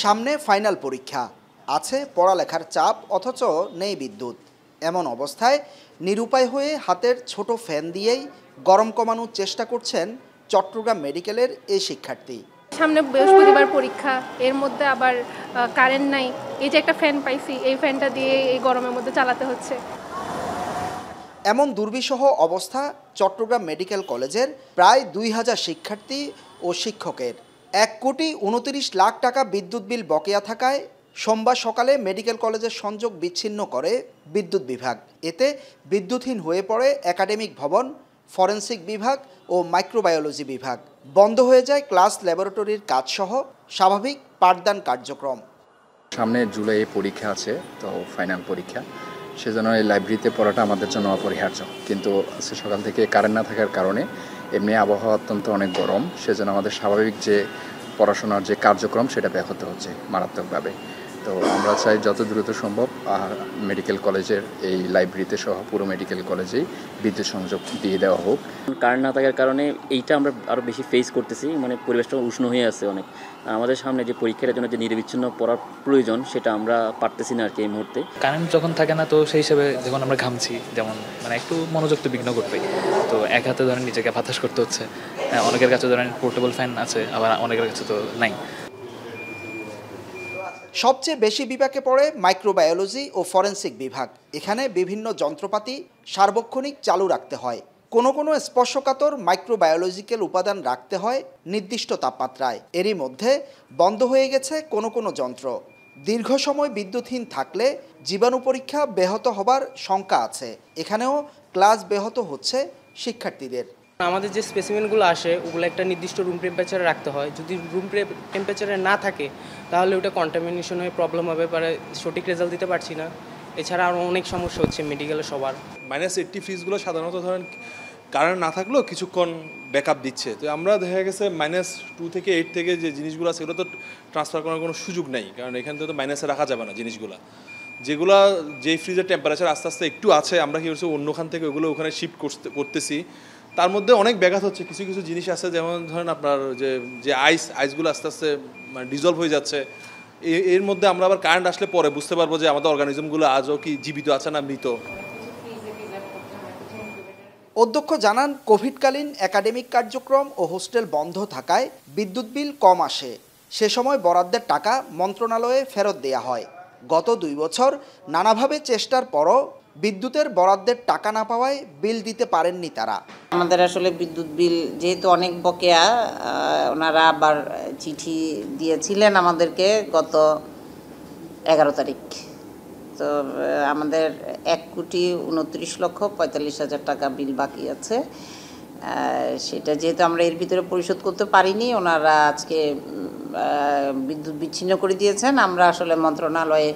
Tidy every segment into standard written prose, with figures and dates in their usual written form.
সামনে ফাইনাল পরীক্ষা, আছে পড়ালেখার চাপ, অথচ নেই বিদ্যুৎ। এমন অবস্থায় নিরুপায় হয়ে হাতের ছোট ফ্যান দিয়েই গরম কমানোর চেষ্টা করছেন চট্টগ্রাম মেডিকেলের এই শিক্ষার্থী। সামনে বৃহস্পতিবার পরীক্ষা, এর মধ্যে আবার কারেন্ট নাই। এই যে একটা ফ্যান পাইছি, এই ফ্যানটা দিয়ে এই গরমের মধ্যে চালাতে হচ্ছে। এমন দুর্বিষহ অবস্থা চট্টগ্রাম মেডিকেল কলেজের প্রায় 2000 শিক্ষার্থী ও শিক্ষকের। 1,29,00,000 টাকা বিদ্যুৎ বিল বকেয়া থাকায় সোমবার সকালে মেডিকেল কলেজের সংযোগ বিচ্ছিন্ন করে বিদ্যুৎ বিভাগ। এতে বিদ্যুৎহীন হয়ে পড়ে একাডেমিক ভবন, ফরেনসিক বিভাগ ও মাইক্রোবায়োলজি বিভাগ। বন্ধ হয়ে যায় ক্লাস, ল্যাবরেটরির কাজসহ স্বাভাবিক পাঠদান কার্যক্রম। সামনে জুলাইয়ে পরীক্ষা আছে, তো ফাইনাল পরীক্ষা, সেজন্য এই লাইব্রেরিতে পড়াটা আমাদের জন্য অপরিহার্য। কিন্তু আজকে সকাল থেকে কারেন্ট না থাকার কারণে, এমনি আবহাওয়া অত্যন্ত অনেক গরম, সেজন্য আমাদের স্বাভাবিক যে পড়াশোনার যে কার্যক্রম সেটা ব্যাহত হচ্ছে মারাত্মকভাবে। তো আমরা চাই যত দ্রুত সম্ভব মেডিকেল কলেজের এই লাইব্রেরিতে সহ পুরো মেডিকেল কলেজেই বিদ্যুৎ সংযোগ দিয়ে দেওয়া হোক। কারেন্ট না থাকার কারণে এইটা আমরা আরও বেশি ফেস করতেছি, মানে পরিবেশটা উষ্ণ হয়ে আছে অনেক। আমাদের সামনে যে পরীক্ষার জন্য যে নিরবিচ্ছিন্ন পড়ার প্রয়োজন, সেটা আমরা পারতেছি না আর কি এই মুহূর্তে। কারেন্ট যখন থাকে না, তো সেই হিসেবে যখন আমরা ঘামছি, যেমন মানে একটু মনোযোগ তো বিঘ্ন করবে। তো এক হাতে ধরেন নিজেকে বাতাস করতে হচ্ছে। অনেকের কাছে ধরেন পোর্টেবল ফ্যান আছে, আবার অনেকের কাছে তো নাই। সবচেয়ে বেশি বিপাকে পড়ে মাইক্রোবায়োলজি ও ফরেনসিক বিভাগ। এখানে বিভিন্ন যন্ত্রপাতি সার্বক্ষণিক চালু রাখতে হয়। কোনো কোনো স্পর্শকাতর মাইক্রোবায়োলজিক্যাল উপাদান রাখতে হয় নির্দিষ্ট তাপমাত্রায়। এরই মধ্যে বন্ধ হয়ে গেছে কোনো কোনো যন্ত্র। দীর্ঘ সময় বিদ্যুৎহীন থাকলে জীবাণু পরীক্ষা ব্যাহত হবার শঙ্কা আছে। এখানেও ক্লাস ব্যাহত হচ্ছে শিক্ষার্থীদের। আমাদের যে স্পেসিমেনগুলো আসে, ওগুলো একটা নির্দিষ্ট রুম টেম্পারেচারে রাখতে হয়। যদি রুম টেম্পারেচারে না থাকে, তাহলে ওটা কন্টামিনেশন হয়ে প্রবলেম হবে পারে, সঠিক রেজাল্ট দিতে পারছি না। এছাড়া আরও অনেক সমস্যা হচ্ছে মেডিকেলে সবার। -80 ফ্রিজগুলো সাধারণত ধরেন কারেন্ট না থাকলেও কিছুক্ষণ ব্যাকআপ দিচ্ছে। তো আমরা দেখা গেছে -2 থেকে 8 থেকে যে জিনিসগুলো আছে, সেগুলো তো ট্রান্সফার করার কোনো সুযোগ নেই, কারণ এখান থেকে তো মাইনাসে রাখা যাবে না জিনিসগুলো। যেগুলো যেই ফ্রিজের টেম্পারেচার আস্তে আস্তে একটু আছে, আমরা কি করছি অন্যখান থেকে ওগুলো ওখানে শিফট করতেছি। তার মধ্যে অনেক ব্যাঘাত হচ্ছে। কিছু কিছু জিনিস আছে, যেমন ধরেন আপনার যে আইসগুলো আস্তে আস্তে মানে ডিজলভ হয়ে যাচ্ছে। এর মধ্যে আমরা আবার কারেন্ট আসলে পরে বুঝতে পারবো যে আমাদের অর্গানিজমগুলো আজও কি জীবিত আছে না মৃত। অধ্যক্ষ জানান, কোভিডকালীন একাডেমিক কার্যক্রম ও হোস্টেল বন্ধ থাকায় বিদ্যুৎ বিল কম আসে। সে সময় বরাদ্দের টাকা মন্ত্রণালয়ে ফেরত দেয়া হয়। গত 2 বছর নানাভাবে চেষ্টার পরও বিদ্যুতের বরাদ্দের টাকা না পাওয়ায় বিল দিতে পারেননি তারা। আমাদের আসলে বিদ্যুৎ বিল যেহেতু অনেক বকেয়া, ওনারা আবার চিঠি দিয়েছিলেন আমাদেরকে গত 11 তারিখ। তো আমাদের 1,29,45,000 টাকা বিল বাকি আছে। সেটা যেহেতু আমরা এর ভিতরে পরিশোধ করতে পারিনি, ওনারা আজকে বিদ্যুৎ বিচ্ছিন্ন করে দিয়েছেন। আমরা আসলে মন্ত্রণালয়ে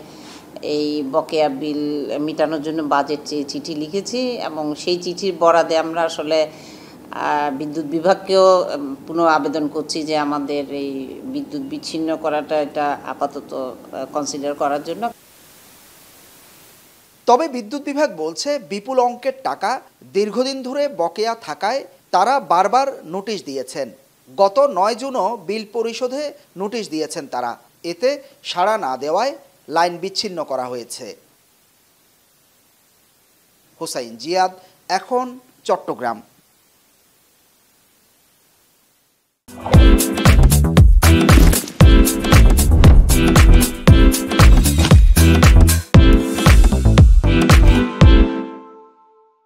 এই বকেয়া বিল মেটানোর জন্য বাজেট চেয়ে চিঠি লিখেছি, এবং সেই চিঠির বরাদে আমরা আসলে বিদ্যুৎ বিভাগকেও পুনঃ আবেদন করছি যে আমাদের এই বিদ্যুৎ বিচ্ছিন্ন করাটা এটা আপাতত কনসিডার করার জন্য। তবে বিদ্যুৎ বিভাগ বলছে, বিপুল অঙ্কের টাকা দীর্ঘদিন ধরে বকেয়া থাকায় তারা বারবার নোটিশ দিয়েছেন। গত 9 জুনও বিল পরিশোধে নোটিশ দিয়েছেন তারা। এতে সাড়া না দেওয়ায় লাইন বিচ্ছিন্ন করা হয়েছে। হুসাইন জিয়াদ, এখন, চট্টগ্রাম।